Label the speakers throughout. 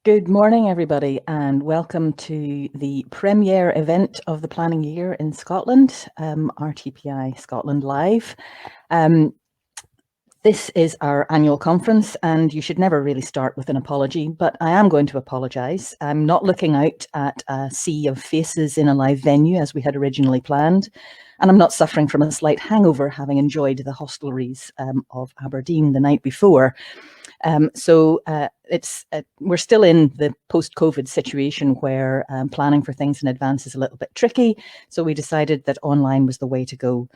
Speaker 1: Good morning, everybody, and welcome to the premiere event of the planning year in Scotland, RTPI Scotland Live. This is our annual conference, and you should never really start with an apology, but I am going to apologise. I'm not looking out at a sea of faces in a live venue as we had originally planned, and I'm not suffering from a slight hangover, having enjoyed the hostelries of Aberdeen the night before. We're still in the post-COVID situation where planning for things in advance is a little bit tricky. So we decided that online was the way to go.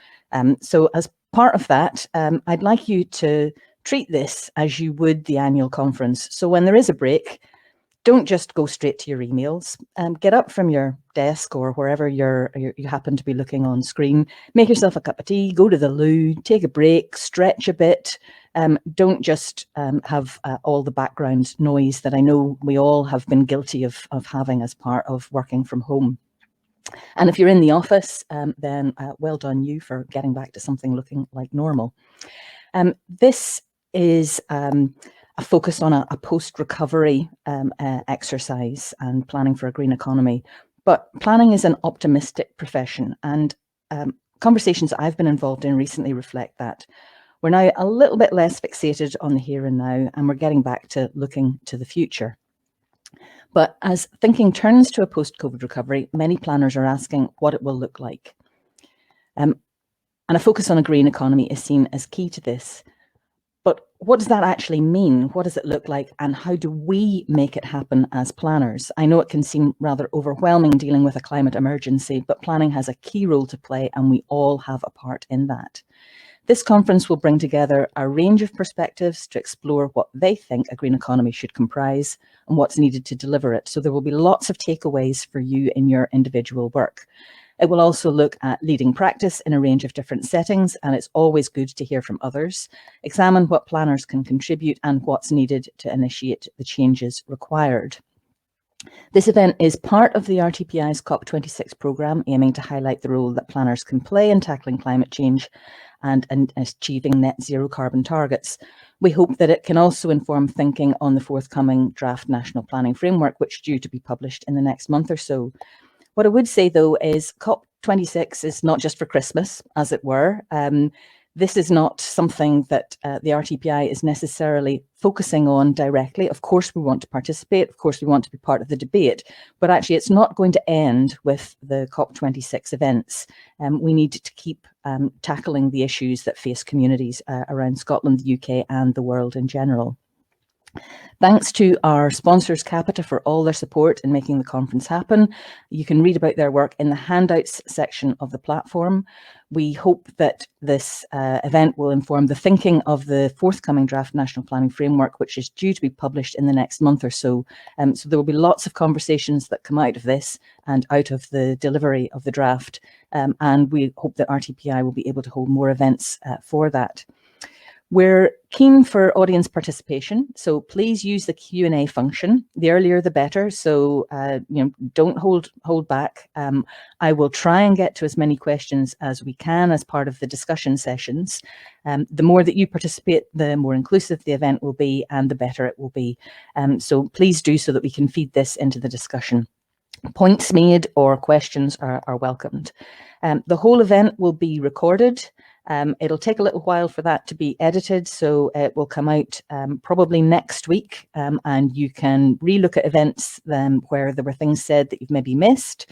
Speaker 1: So as part of that, I'd like you to treat this as you would the annual conference. So when there is a break, don't just go straight to your emails. Get up from your desk or wherever you happen to be looking on screen. Make yourself a cup of tea, go to the loo, take a break, stretch a bit. Don't just have all the background noise that I know we all have been guilty of having as part of working from home. And if you're in the office, then well done you for getting back to something looking like normal. This is a focus on a post-recovery exercise and planning for a green economy. But planning is an optimistic profession, and conversations I've been involved in recently reflect that. We're now a little bit less fixated on the here and now, and we're getting back to looking to the future. But as thinking turns to a post-COVID recovery, many planners are asking what it will look like. And a focus on a green economy is seen as key to this. But what does that actually mean? What does it look like? And how do we make it happen as planners? I know it can seem rather overwhelming dealing with a climate emergency, but planning has a key role to play, and we all have a part in that. This conference will bring together a range of perspectives to explore what they think a green economy should comprise and what's needed to deliver it. So there will be lots of takeaways for you in your individual work. It will also look at leading practice in a range of different settings, and it's always good to hear from others, examine what planners can contribute and what's needed to initiate the changes required. This event is part of the RTPI's COP26 programme, aiming to highlight the role that planners can play in tackling climate change and achieving net zero carbon targets. We hope that it can also inform thinking on the forthcoming draft national planning framework, which is due to be published in the next month or so. What I would say, though, is COP26 is not just for Christmas, as it were. This is not something that the RTPI is necessarily focusing on directly. Of course, we want to participate. Of course, we want to be part of the debate. But actually, it's not going to end with the COP26 events. We need to keep tackling the issues that face communities around Scotland, the UK, and the world in general. Thanks to our sponsors, Capita, for all their support in making the conference happen. You can read about their work in the handouts section of the platform. We hope that this event will inform the thinking of the forthcoming draft national planning framework, which is due to be published in the next month or so. So there will be lots of conversations that come out of this and out of the delivery of the draft. And we hope that RTPI will be able to hold more events for that. We're keen for audience participation, so please use the Q&A function. The earlier the better, so don't hold back. I will try and get to as many questions as we can as part of the discussion sessions. The more that you participate, the more inclusive the event will be and the better it will be. So please do so that we can feed this into the discussion. Points made or questions are welcomed. The whole event will be recorded. It'll take a little while for that to be edited, so it will come out probably next week, and you can relook at events where there were things said that you've maybe missed,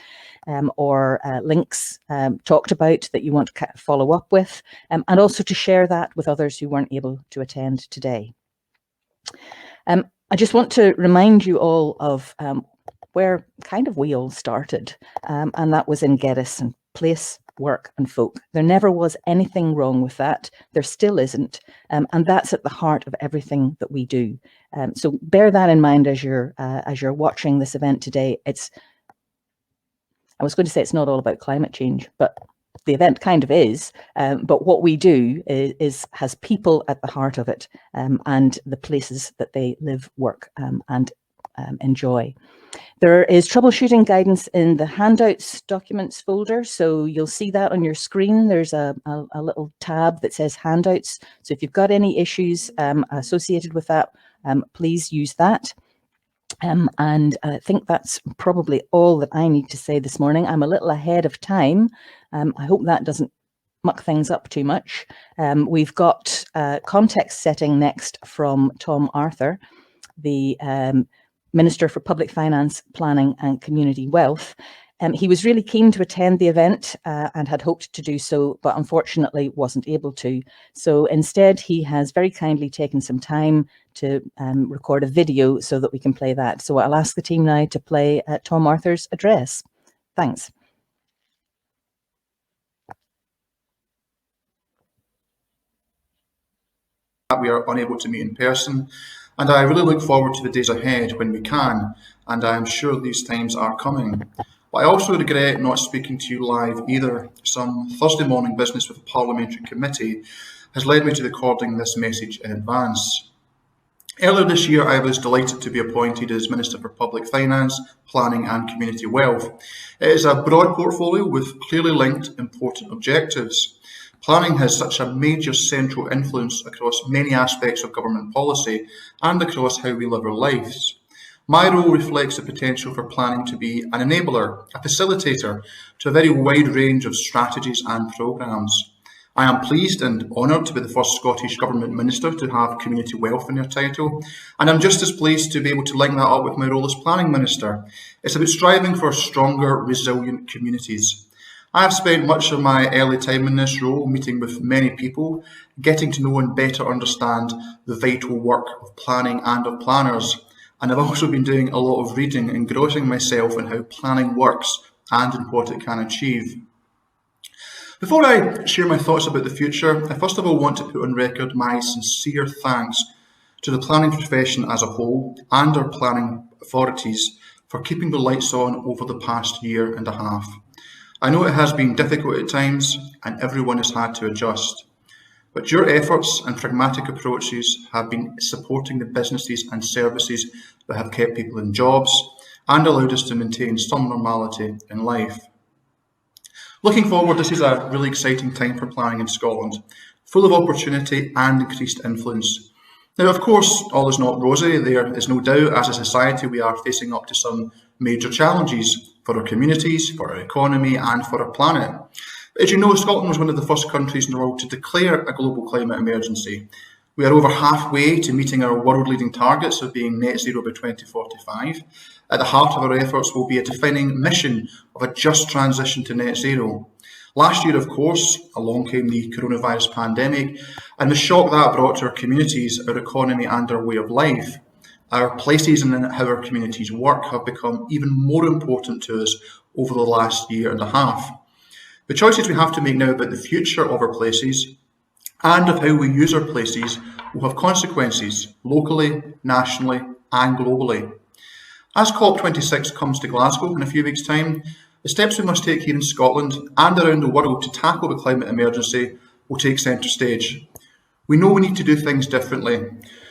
Speaker 1: or links talked about that you want to follow up with, and also to share that with others who weren't able to attend today. I just want to remind you all of where kind of we all started, and that was in Geddes, place, work and folk. There never was anything wrong with that. There still isn't. And that's at the heart of everything that we do. So bear that in mind as you're watching this event today. I was going to say it's not all about climate change, but the event kind of is. But what we do has people at the heart of it, and the places that they live, work and enjoy. There is troubleshooting guidance in the handouts documents folder, so you'll see that on your screen. There's a little tab that says handouts. So if you've got any issues associated with that, please use that. And I think that's probably all that I need to say this morning. I'm a little ahead of time. I hope that doesn't muck things up too much. We've got context setting next from Tom Arthur, the Minister for Public Finance, Planning and Community Wealth. He was really keen to attend the event and had hoped to do so, but unfortunately wasn't able to. So instead, he has very kindly taken some time to record a video so that we can play that. So I'll ask the team now to play Tom Arthur's address. Thanks.
Speaker 2: We are unable to meet in person, and I really look forward to the days ahead when we can, and I am sure these times are coming. But I also regret not speaking to you live either. Some Thursday morning business with the Parliamentary Committee has led me to recording this message in advance. Earlier this year, I was delighted to be appointed as Minister for Public Finance, Planning and Community Wealth. It is a broad portfolio with clearly linked important objectives. Planning has such a major central influence across many aspects of government policy and across how we live our lives. My role reflects the potential for planning to be an enabler, a facilitator to a very wide range of strategies and programmes. I am pleased and honoured to be the first Scottish Government Minister to have Community Wealth in their title, and I'm just as pleased to be able to link that up with my role as Planning Minister. It's about striving for stronger, resilient communities. I have spent much of my early time in this role meeting with many people, getting to know and better understand the vital work of planning and of planners. And I've also been doing a lot of reading, engrossing myself in how planning works and in what it can achieve. Before I share my thoughts about the future, I first of all want to put on record my sincere thanks to the planning profession as a whole and our planning authorities for keeping the lights on over the past year and a half. I know it has been difficult at times and everyone has had to adjust, but your efforts and pragmatic approaches have been supporting the businesses and services that have kept people in jobs and allowed us to maintain some normality in life. Looking forward, this is a really exciting time for planning in Scotland, full of opportunity and increased influence. Now, of course, all is not rosy. There is no doubt, as a society, we are facing up to some major challenges for our communities, for our economy and for our planet. As you know, Scotland was one of the first countries in the world to declare a global climate emergency. We are over halfway to meeting our world-leading targets of being net zero by 2045. At the heart of our efforts will be a defining mission of a just transition to net zero. Last year, of course, along came the coronavirus pandemic, and the shock that brought to our communities, our economy and our way of life. Our places and how our communities work have become even more important to us over the last year and a half. The choices we have to make now about the future of our places and of how we use our places will have consequences locally, nationally and globally. As COP26 comes to Glasgow in a few weeks' time, the steps we must take here in Scotland and around the world to tackle the climate emergency will take centre stage. We know we need to do things differently.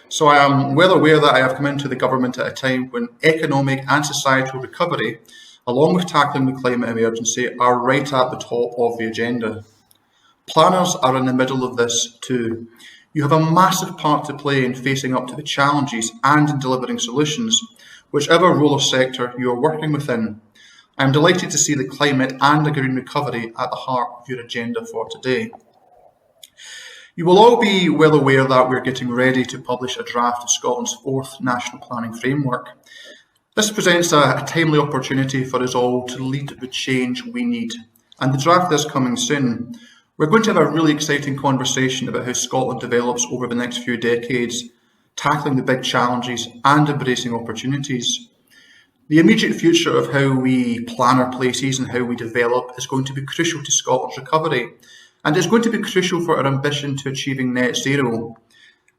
Speaker 2: So I am well aware that I have come into the government at a time when economic and societal recovery, along with tackling the climate emergency, are right at the top of the agenda. Planners are in the middle of this too. You have a massive part to play in facing up to the challenges and in delivering solutions, whichever role or sector you are working within. I am delighted to see the climate and the green recovery at the heart of your agenda for today. You will all be well aware that we're getting ready to publish a draft of Scotland's 4th National Planning Framework. This presents a timely opportunity for us all to lead the change we need, and the draft is coming soon. We're going to have a really exciting conversation about how Scotland develops over the next few decades, tackling the big challenges and embracing opportunities. The immediate future of how we plan our places and how we develop is going to be crucial to Scotland's recovery, and it's going to be crucial for our ambition to achieving net zero.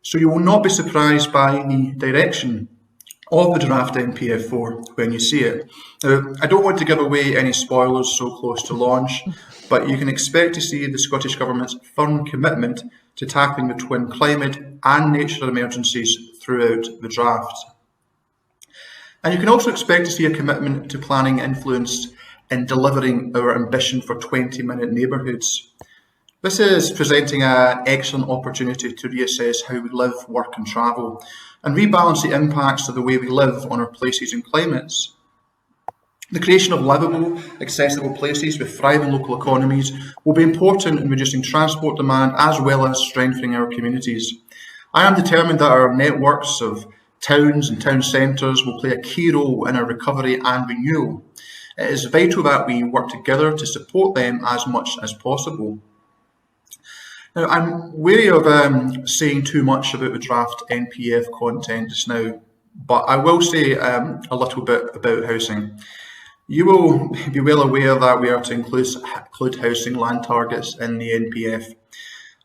Speaker 2: So you will not be surprised by the direction of the draft NPF4 when you see it. Now, I don't want to give away any spoilers so close to launch, but you can expect to see the Scottish Government's firm commitment to tackling the twin climate and nature emergencies throughout the draft. And you can also expect to see a commitment to planning influence in delivering our ambition for 20-minute neighbourhoods. This is presenting an excellent opportunity to reassess how we live, work and travel, and rebalance the impacts of the way we live on our places and climates. The creation of livable, accessible places with thriving local economies will be important in reducing transport demand as well as strengthening our communities. I am determined that our networks of towns and town centres will play a key role in our recovery and renewal. It is vital that we work together to support them as much as possible. Now, I'm wary of saying too much about the draft NPF content just now, but I will say a little bit about housing. You will be well aware that we are to include housing land targets in the NPF.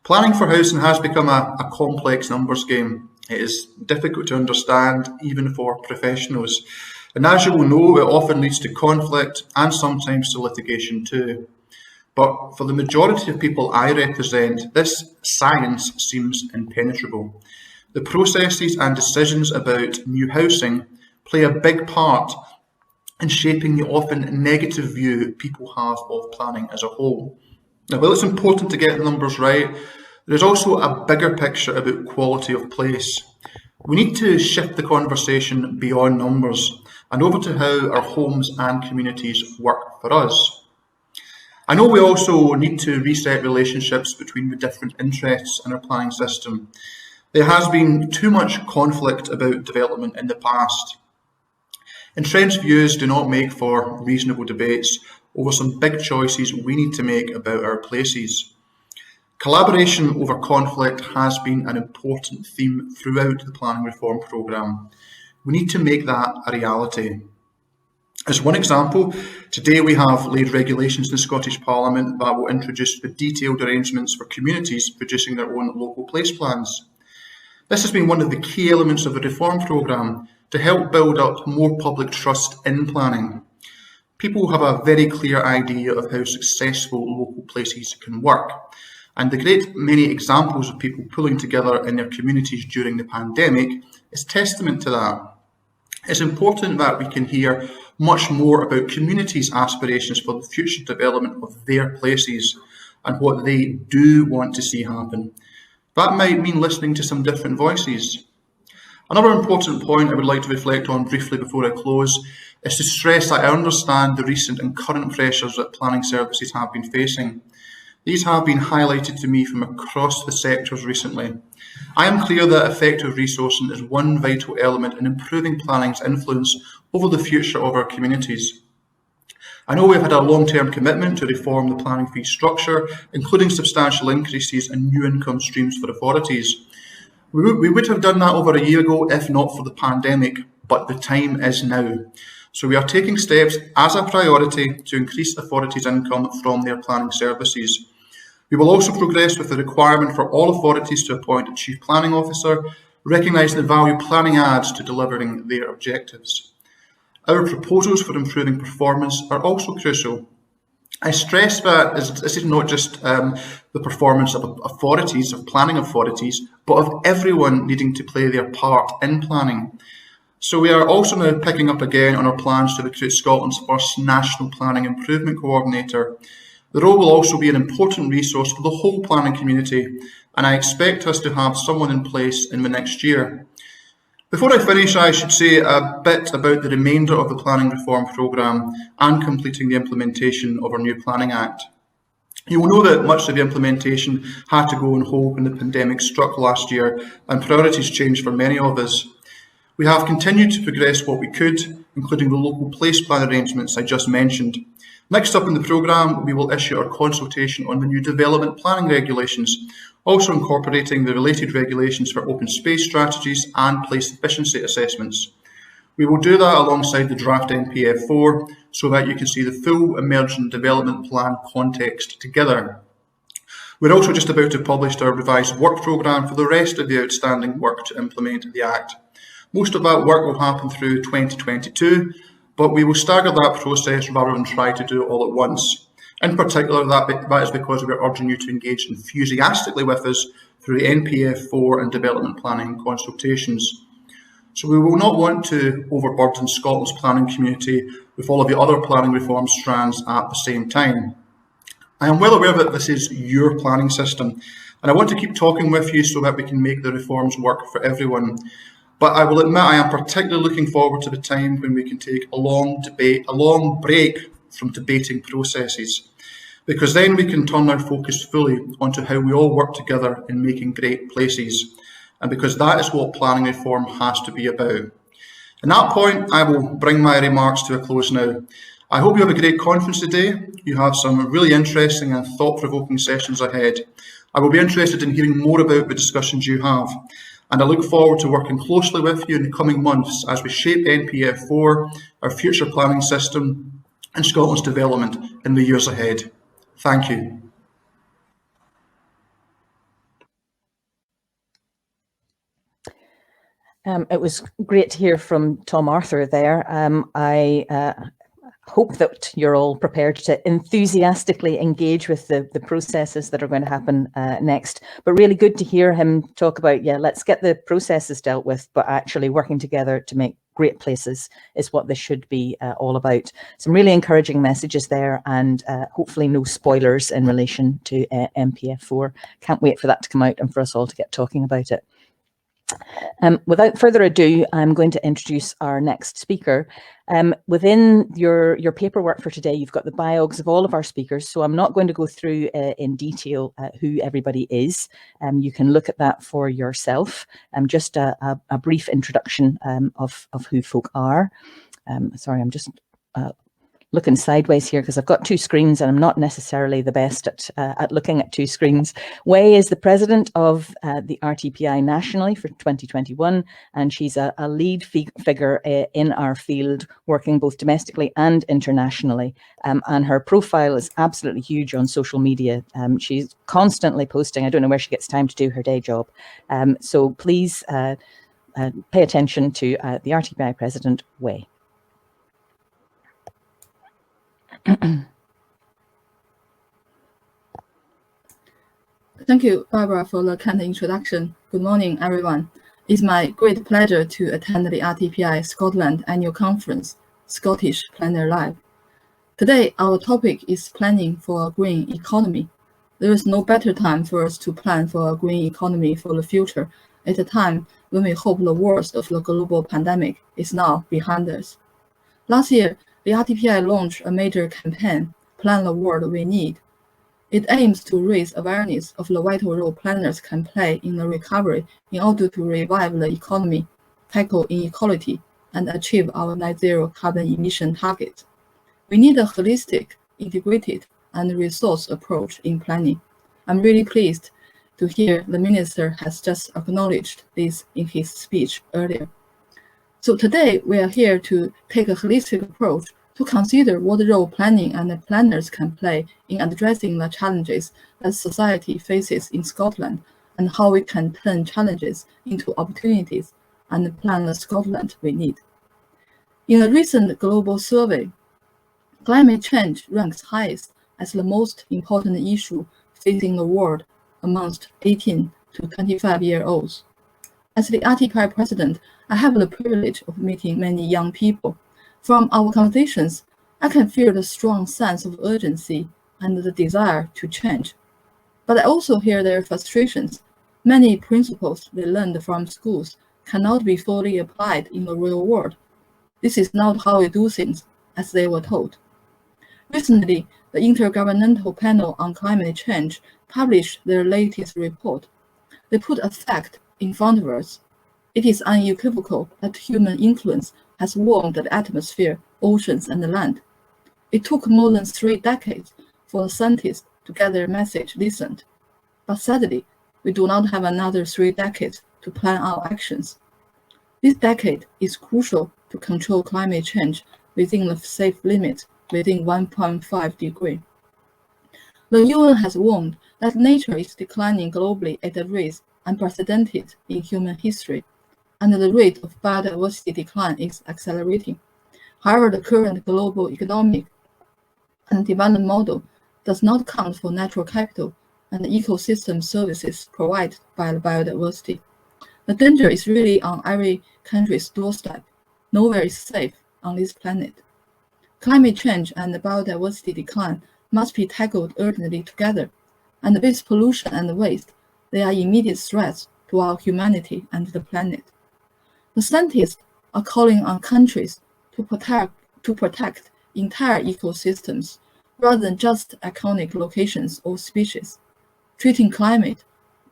Speaker 2: Planning for housing has become a complex numbers game. It is difficult to understand, even for professionals. And as you will know, it often leads to conflict and sometimes to litigation too. But for the majority of people I represent, this science seems impenetrable. The processes and decisions about new housing play a big part in shaping the often negative view people have of planning as a whole. Now, while it's important to get the numbers right, there's also a bigger picture about quality of place. We need to shift the conversation beyond numbers and over to how our homes and communities work for us. I know we also need to reset relationships between the different interests in our planning system. There has been too much conflict about development in the past. Entrenched views do not make for reasonable debates over some big choices we need to make about our places. Collaboration over conflict has been an important theme throughout the planning reform programme. We need to make that a reality. As one example, today we have laid regulations in the Scottish Parliament that will introduce the detailed arrangements for communities producing their own local place plans. This has been one of the key elements of the reform programme to help build up more public trust in planning. People have a very clear idea of how successful local places can work, and the great many examples of people pulling together in their communities during the pandemic is testament to that. It's important that we can hear much more about communities' aspirations for the future development of their places and what they do want to see happen. That might mean listening to some different voices. Another important point I would like to reflect on briefly before I close is to stress that I understand the recent and current pressures that planning services have been facing. These have been highlighted to me from across the sectors recently. I am clear that effective resourcing is one vital element in improving planning's influence over the future of our communities. I know we've had a long-term commitment to reform the planning fee structure, including substantial increases in new income streams for authorities. We would have done that over a year ago if not for the pandemic, but the time is now. So we are taking steps as a priority to increase authorities' income from their planning services. We will also progress with the requirement for all authorities to appoint a Chief Planning Officer, recognising the value planning adds to delivering their objectives. Our proposals for improving performance are also crucial. I stress that this is not just the performance of authorities, of planning authorities, but of everyone needing to play their part in planning. So we are also now picking up again on our plans to recruit Scotland's first National Planning Improvement Coordinator. The role will also be an important resource for the whole planning community, and I expect us to have someone in place in the next year. Before I finish, I should say a bit about the remainder of the planning reform programme and completing the implementation of our new Planning Act. You will know that much of the implementation had to go on hold when the pandemic struck last year and priorities changed for many of us. We have continued to progress what we could, including the local place plan arrangements I just mentioned. Next up in the programme, we will issue our consultation on the new development planning regulations, also incorporating the related regulations for open space strategies and place efficiency assessments. We will do that alongside the draft NPF4 so that you can see the full emergent development plan context together. We're also just about to publish our revised work programme for the rest of the outstanding work to implement the Act. Most of that work will happen through 2022, but we will stagger that process rather than try to do it all at once. In particular, that is because we are urging you to engage enthusiastically with us through the NPF4 and development planning consultations. So we will not want to overburden Scotland's planning community with all of the other planning reform strands at the same time. I am well aware that this is your planning system, and I want to keep talking with you so that we can make the reforms work for everyone. But I will admit I am particularly looking forward to the time when we can take a long break from debating processes, because then we can turn our focus fully onto how we all work together in making great places, and because that is what planning reform has to be about. At that point, I will bring my remarks to a close now. I hope you have a great conference today. You have some really interesting and thought-provoking sessions ahead. I will be interested in hearing more about the discussions you have, and I look forward to working closely with you in the coming months as we shape NPF4, our future planning system, and Scotland's development in the years ahead. Thank you.
Speaker 1: It was great to hear from Tom Arthur there. I hope that you're all prepared to enthusiastically engage with the processes that are going to happen next. But really good to hear him talk about, yeah, let's get the processes dealt with, but actually working together to make great places is what this should be all about. Some really encouraging messages there, and hopefully no spoilers in relation to NPF4. Can't wait for that to come out and for us all to get talking about it. Without further ado, I'm going to introduce our next speaker. Within your paperwork for today, you've got the biogs of all of our speakers, so I'm not going to go through in detail who everybody is. You can look at that for yourself. Just a brief introduction of who folk are. Sorry, I'm just looking sideways here because I've got two screens and I'm not necessarily the best at looking at two screens. Wei is the president of the RTPI nationally for 2021, and she's a lead figure in our field, working both domestically and internationally. And her profile is absolutely huge on social media. She's constantly posting. I don't know where she gets time to do her day job. So please pay attention to the RTPI president, Wei.
Speaker 3: Thank you, Barbara, for the kind introduction. Good morning, everyone. It's my great pleasure to attend the RTPI Scotland Annual Conference, Scottish Planner Live. Today, our topic is planning for a green economy. There is no better time for us to plan for a green economy for the future at a time when we hope the worst of the global pandemic is now behind us. Last year, the RTPI launched a major campaign, Plan the World We Need. It aims to raise awareness of the vital role planners can play in the recovery in order to revive the economy, tackle inequality, and achieve our net zero carbon emission target. We need a holistic, integrated, and resource approach in planning. I'm really pleased to hear the Minister has just acknowledged this in his speech earlier. So today, we are here to take a holistic approach to consider what role planning and the planners can play in addressing the challenges that society faces in Scotland, and how we can turn challenges into opportunities and plan the Scotland we need. In a recent global survey, climate change ranks highest as the most important issue facing the world amongst 18 to 25-year-olds. As the RTPI president, I have the privilege of meeting many young people. From our conversations, I can feel the strong sense of urgency and the desire to change. But I also hear their frustrations. Many principles they learned from schools cannot be fully applied in the real world. This is not how we do things, as they were told. Recently, the Intergovernmental Panel on Climate Change published their latest report. They put a fact in front of us. It is unequivocal that human influence has warmed the atmosphere, oceans, and the land. It took more than 3 decades for the scientists to get their message listened. But sadly, we do not have another 3 decades to plan our actions. This decade is crucial to control climate change within the safe limits within 1.5 degrees. The UN has warned that nature is declining globally at a rate unprecedented in human history, and the rate of biodiversity decline is accelerating. However, the current global economic and development model does not count for natural capital and the ecosystem services provided by the biodiversity. The danger is really on every country's doorstep. Nowhere is safe on this planet. Climate change and the biodiversity decline must be tackled urgently together, and with pollution and waste, they are immediate threats to our humanity and the planet. The scientists are calling on countries to protect entire ecosystems rather than just iconic locations or species. Treating climate,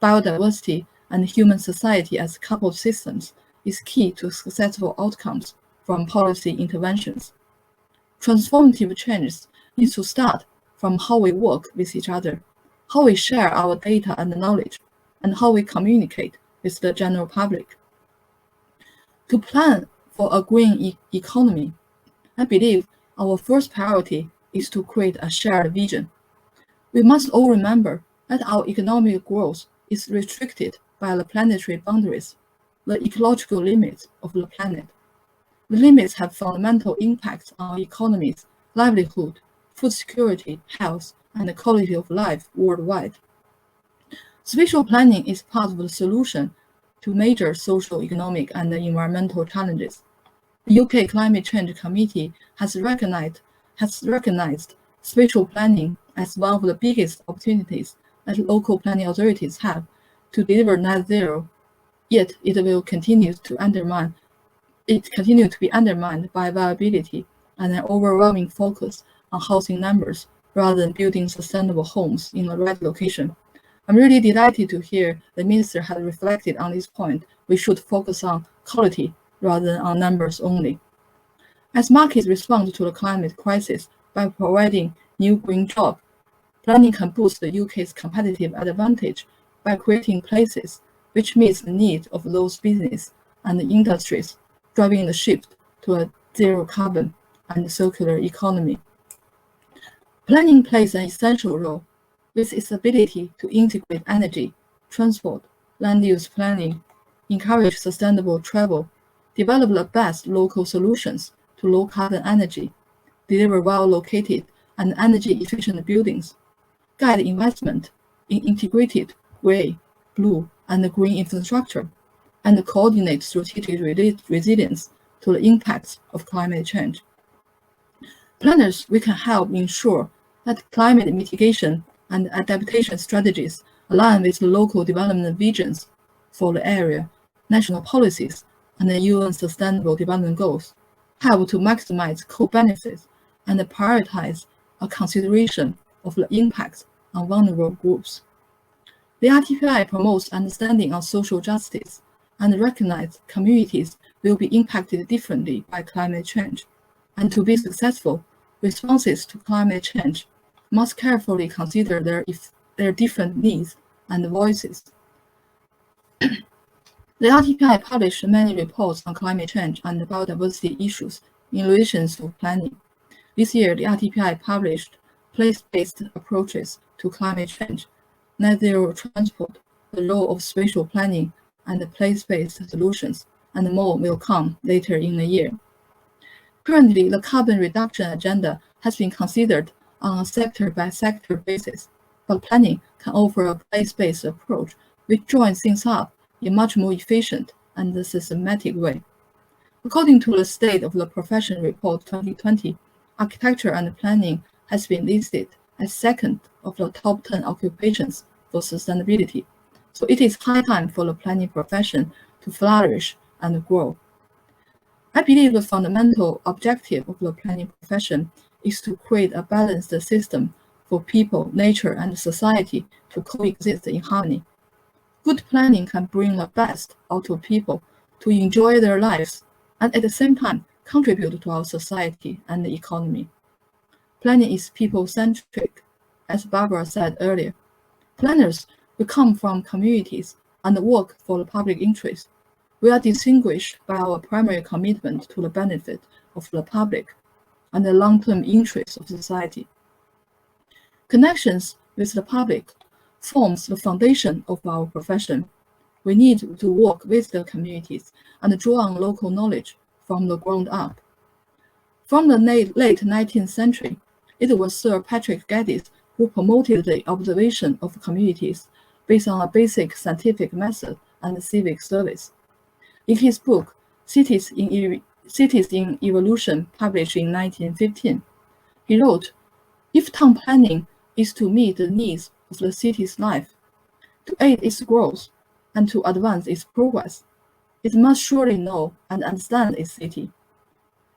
Speaker 3: biodiversity, and human society as coupled systems is key to successful outcomes from policy interventions. Transformative changes need to start from how we work with each other, how we share our data and knowledge, and how we communicate with the general public. To plan for a green economy, I believe our first priority is to create a shared vision. We must all remember that our economic growth is restricted by the planetary boundaries, the ecological limits of the planet. The limits have fundamental impacts on our economies, livelihood, food security, health, and the quality of life worldwide. Spatial planning is part of the solution to major social, economic, and environmental challenges. The UK Climate Change Committee has recognized spatial planning as one of the biggest opportunities that local planning authorities have to deliver net zero, yet it will continue to be undermined by viability and an overwhelming focus on housing numbers rather than building sustainable homes in the right location. I'm really delighted to hear the Minister has reflected on this point. We should focus on quality rather than on numbers only. As markets respond to the climate crisis by providing new green jobs, planning can boost the UK's competitive advantage by creating places which meet the needs of those businesses and industries, driving the shift to a zero carbon and circular economy. Planning plays an essential role with its ability to integrate energy, transport, land use planning, encourage sustainable travel, develop the best local solutions to low-carbon energy, deliver well-located and energy-efficient buildings, guide investment in integrated grey, blue, and green infrastructure, and coordinate strategic resilience to the impacts of climate change. Planners, we can help ensure that climate mitigation and adaptation strategies align with the local development visions for the area, national policies, and the UN Sustainable Development Goals, help to maximize co-benefits and prioritize a consideration of the impacts on vulnerable groups. The RTPI promotes understanding of social justice and recognizes communities will be impacted differently by climate change, and to be successful, responses to climate change must carefully consider their different needs and voices. The RTPI published many reports on climate change and biodiversity issues in relation to planning. This year, the RTPI published place-based approaches to climate change, net zero transport, the role of spatial planning, and place-based solutions, and more will come later in the year. Currently, the carbon reduction agenda has been considered on a sector-by-sector basis, but planning can offer a place-based approach which joins things up in a much more efficient and systematic way. According to the State of the Profession Report 2020, architecture and planning has been listed as second of the top 10 occupations for sustainability. So it is high time for the planning profession to flourish and grow. I believe the fundamental objective of the planning profession is to create a balanced system for people, nature, and society to coexist in harmony. Good planning can bring the best out of people to enjoy their lives and at the same time contribute to our society and the economy. Planning is people-centric, as Barbara said earlier. Planners will come from communities and work for the public interest. We are distinguished by our primary commitment to the benefit of the public and the long-term interests of society. Connections with the public forms the foundation of our profession. We need to work with the communities and draw on local knowledge from the ground up. From the late 19th century, it was Sir Patrick Geddes who promoted the observation of communities based on a basic scientific method and civic service. In his book, Cities in Evolution, published in 1915, he wrote, If town planning is to meet the needs of the city's life, to aid its growth, and to advance its progress, it must surely know and understand its city.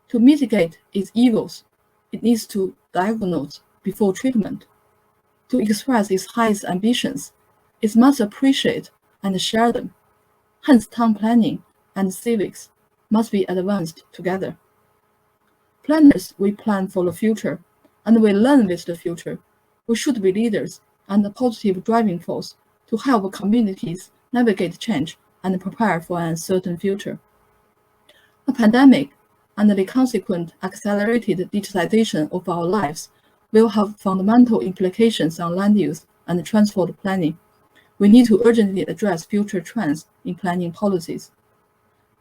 Speaker 3: To mitigate its evils, it needs to diagnose before treatment. To express its highest ambitions, it must appreciate and share them. Hence, town planning and civics must be advanced together. Planners, we plan for the future, and we learn with the future. We should be leaders and a positive driving force to help communities navigate change and prepare for an uncertain future. A pandemic and the consequent accelerated digitization of our lives will have fundamental implications on land use and transport planning. We need to urgently address future trends in planning policies.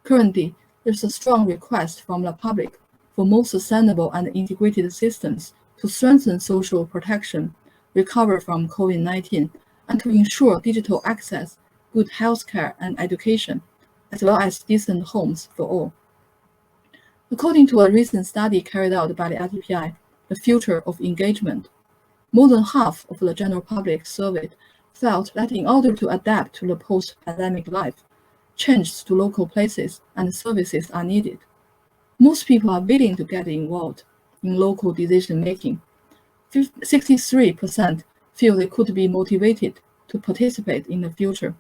Speaker 3: Currently, there's a strong request from the public for more sustainable and integrated systems to strengthen social protection, recover from COVID-19, and to ensure digital access, good healthcare and education, as well as decent homes for all. According to a recent study carried out by the RTPI, The Future of Engagement, more than half of the general public surveyed felt that in order to adapt to the post-pandemic life, changes to local places and services are needed. Most people are willing to get involved in local decision-making. 63% feel they could be motivated to participate in the future.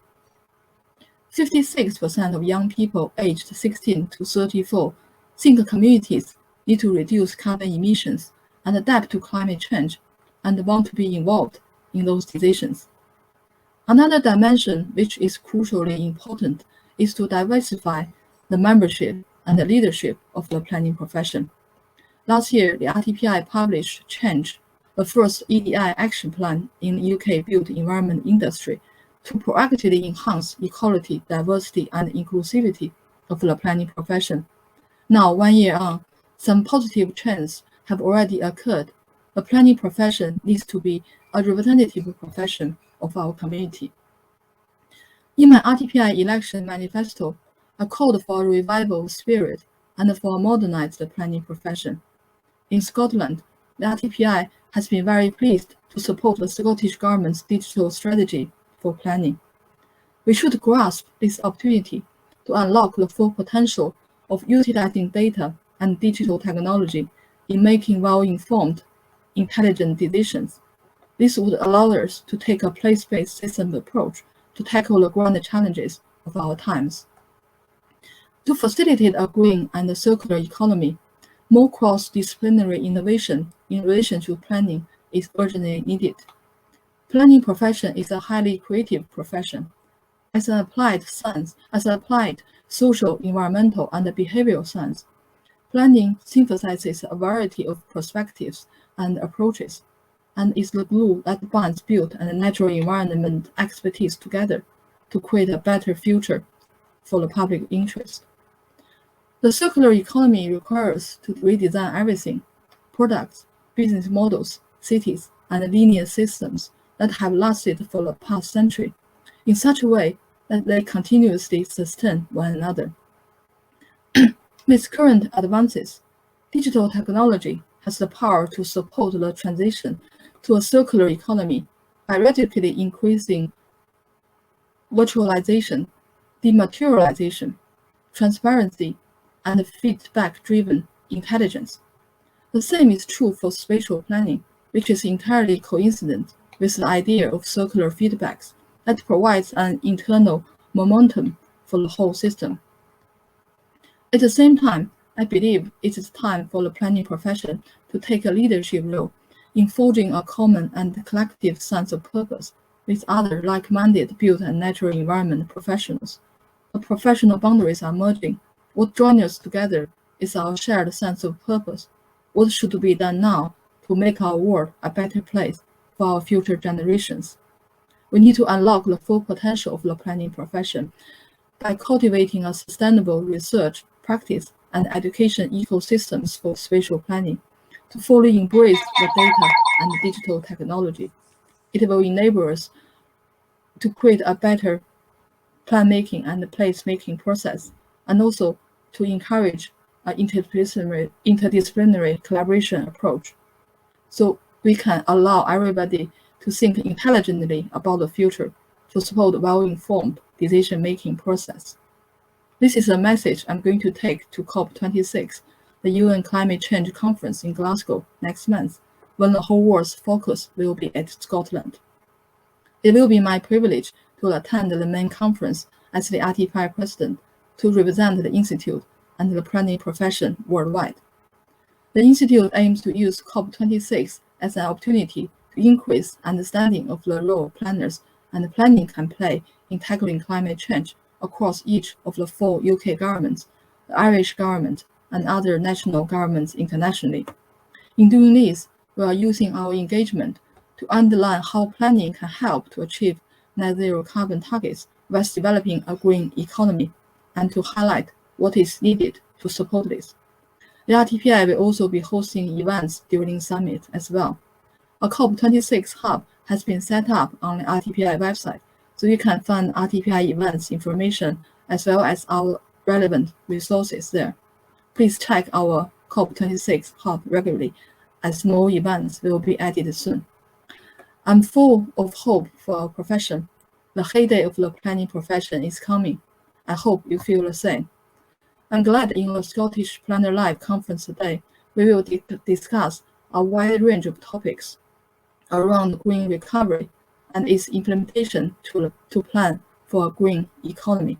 Speaker 3: 56% of young people aged 16 to 34 think communities need to reduce carbon emissions and adapt to climate change and want to be involved in those decisions. Another dimension which is crucially important is to diversify the membership and the leadership of the planning profession. Last year, the RTPI published Change, the first EDI action plan in the UK built environment industry to proactively enhance equality, diversity, and inclusivity of the planning profession. Now, 1 year on, some positive trends have already occurred. The planning profession needs to be a representative profession of our community. In my RTPI election manifesto, I called for a revival spirit and for a modernized planning profession. In Scotland, the RTPI has been very pleased to support the Scottish Government's digital strategy for planning. We should grasp this opportunity to unlock the full potential of utilizing data and digital technology in making well-informed, intelligent decisions. This would allow us to take a place-based system approach to tackle the grand challenges of our times. To facilitate a green and circular economy, more cross-disciplinary innovation in relation to planning is urgently needed. Planning profession is a highly creative profession. As an applied science, as an applied social, environmental, and behavioral science, planning synthesizes a variety of perspectives and approaches, and is the glue that binds built and natural environment expertise together to create a better future for the public interest. The circular economy requires to redesign everything: products, business models, cities, and linear systems that have lasted for the past century, in such a way that they continuously sustain one another. With current advances, digital technology has the power to support the transition to a circular economy by radically increasing virtualization, dematerialization, transparency, and feedback-driven intelligence. The same is true for spatial planning, which is entirely coincident with the idea of circular feedbacks that provides an internal momentum for the whole system. At the same time, I believe it is time for the planning profession to take a leadership role in forging a common and collective sense of purpose with other like-minded built and natural environment professionals. The professional boundaries are merging. What joins us together is our shared sense of purpose. What should be done now to make our world a better place for our future generations? We need to unlock the full potential of the planning profession by cultivating a sustainable research, practice, and education ecosystems for spatial planning to fully embrace the data and digital technology. It will enable us to create a better plan-making and place-making process, and also to encourage an interdisciplinary collaboration approach. So we can allow everybody to think intelligently about the future to support well-informed decision-making process. This is a message I'm going to take to COP26, the UN Climate Change Conference in Glasgow next month, when the whole world's focus will be at Scotland. It will be my privilege to attend the main conference as the RTPI president to represent the Institute and the planning profession worldwide. The Institute aims to use COP26 as an opportunity to increase understanding of the role planners and planning can play in tackling climate change across each of the 4 UK governments, the Irish government, and other national governments internationally. In doing this, we are using our engagement to underline how planning can help to achieve net zero carbon targets whilst developing a green economy, and to highlight what is needed to support this. The RTPI will also be hosting events during the summit as well. A COP26 hub has been set up on the RTPI website, so you can find RTPI events information as well as our relevant resources there. Please check our COP26 hub regularly, as more events will be added soon. I'm full of hope for our profession. The heyday of the planning profession is coming. I hope you feel the same. I'm glad in the Scottish Planner Live conference today, we will discuss a wide range of topics around green recovery and its implementation to plan for a green economy.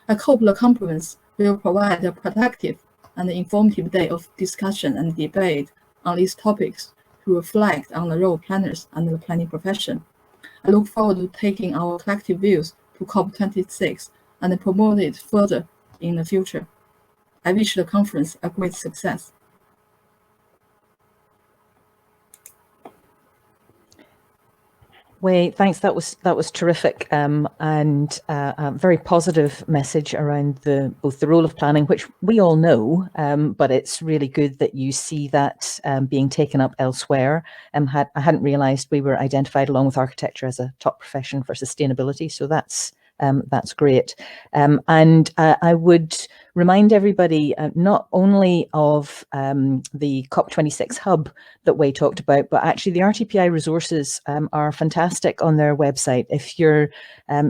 Speaker 3: I hope the conference will provide a productive and informative day of discussion and debate on these topics to reflect on the role of planners and the planning profession. I look forward to taking our collective views to COP26 and promote it further in the future. I wish the conference a great success.
Speaker 1: Wei, thanks. That was terrific, and a very positive message around both the role of planning, which we all know, but it's really good that you see that being taken up elsewhere. I hadn't realised we were identified along with architecture as a top profession for sustainability, so that's great. And I would remind everybody not only of the COP26 hub that Wei talked about, but actually the RTPI resources are fantastic on their website. If you're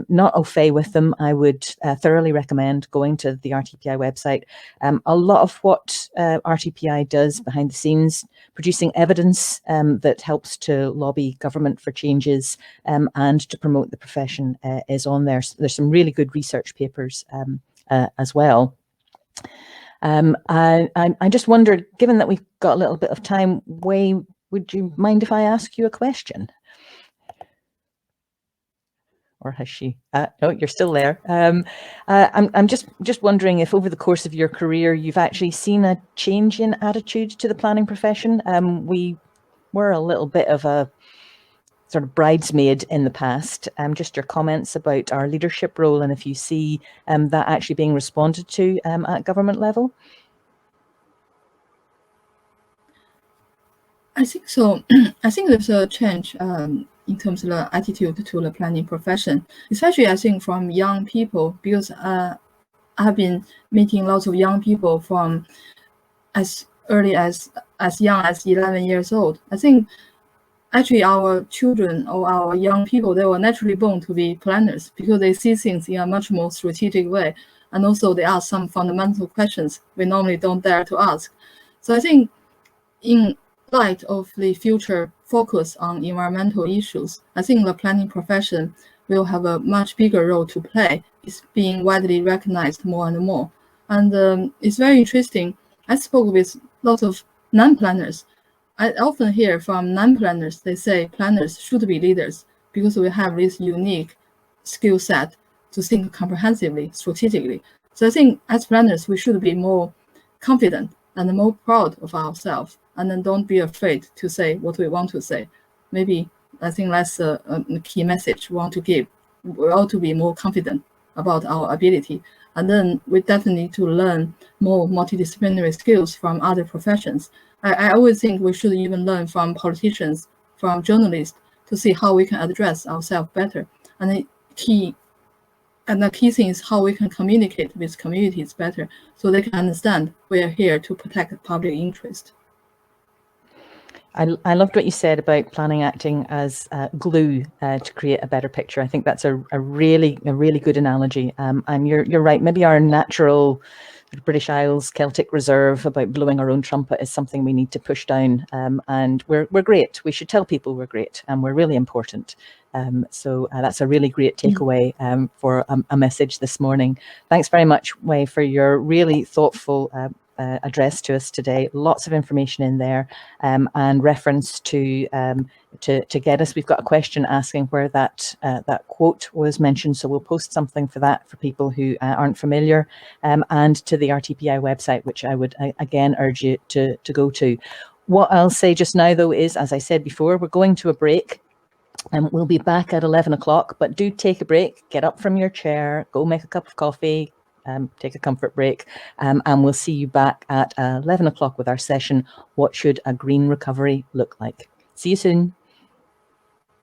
Speaker 1: not au fait with them, I would thoroughly recommend going to the RTPI website. A lot of what RTPI does behind the scenes, producing evidence that helps to lobby government for changes and to promote the profession is on there. So there's some really good research papers as well. I just wondered, given that we've got a little bit of time, Wei, would you mind if I ask you a question? Or has she? No, you're still there. I'm just wondering if over the course of your career, you've actually seen a change in attitude to the planning profession. We were a little bit of a sort of bridesmaid in the past. Just your comments about our leadership role and if you see that actually being responded to at government level.
Speaker 3: I think so. I think there's a change in terms of the attitude to the planning profession, especially I think from young people, because I have been meeting lots of young people from as early as young as 11 years old. I think actually our children or our young people, they were naturally born to be planners because they see things in a much more strategic way. And also they ask some fundamental questions we normally don't dare to ask. So I think in light of the future focus on environmental issues, I think the planning profession will have a much bigger role to play. It's being widely recognized more and more. And it's very interesting. I spoke with lots of non-planners. I often hear from non-planners, they say planners should be leaders because we have this unique skill set to think comprehensively, strategically. So I think as planners, we should be more confident and more proud of ourselves, and then don't be afraid to say what we want to say. Maybe I think that's a key message we want to give. We ought to be more confident about our ability. And then we definitely need to learn more multidisciplinary skills from other professions. I always think we should even learn from politicians, from journalists, to see how we can address ourselves better. And the key thing is how we can communicate with communities better so they can understand we are here to protect the public interest.
Speaker 1: I loved what you said about planning acting as glue to create a better picture. I think that's a really good analogy. And you're right. Maybe our natural British Isles Celtic reserve about blowing our own trumpet is something we need to push down. And we're great. We should tell people we're great and we're really important. So that's a really great takeaway for a message this morning. Thanks very much, Wei, for your really thoughtful address to us today. Lots of information in there, and reference to get us. We've got a question asking where that quote was mentioned, so we'll post something for that for people who aren't familiar, and to the RTPI website, which I would again urge you to go to. What I'll say just now, though, is, as I said before, we're going to a break. And we'll be back at 11 o'clock, but do take a break, get up from your chair, go make a cup of coffee, take a comfort break, and we'll see you back at 11 o'clock with our session, What Should a Green Recovery Look Like? See you soon.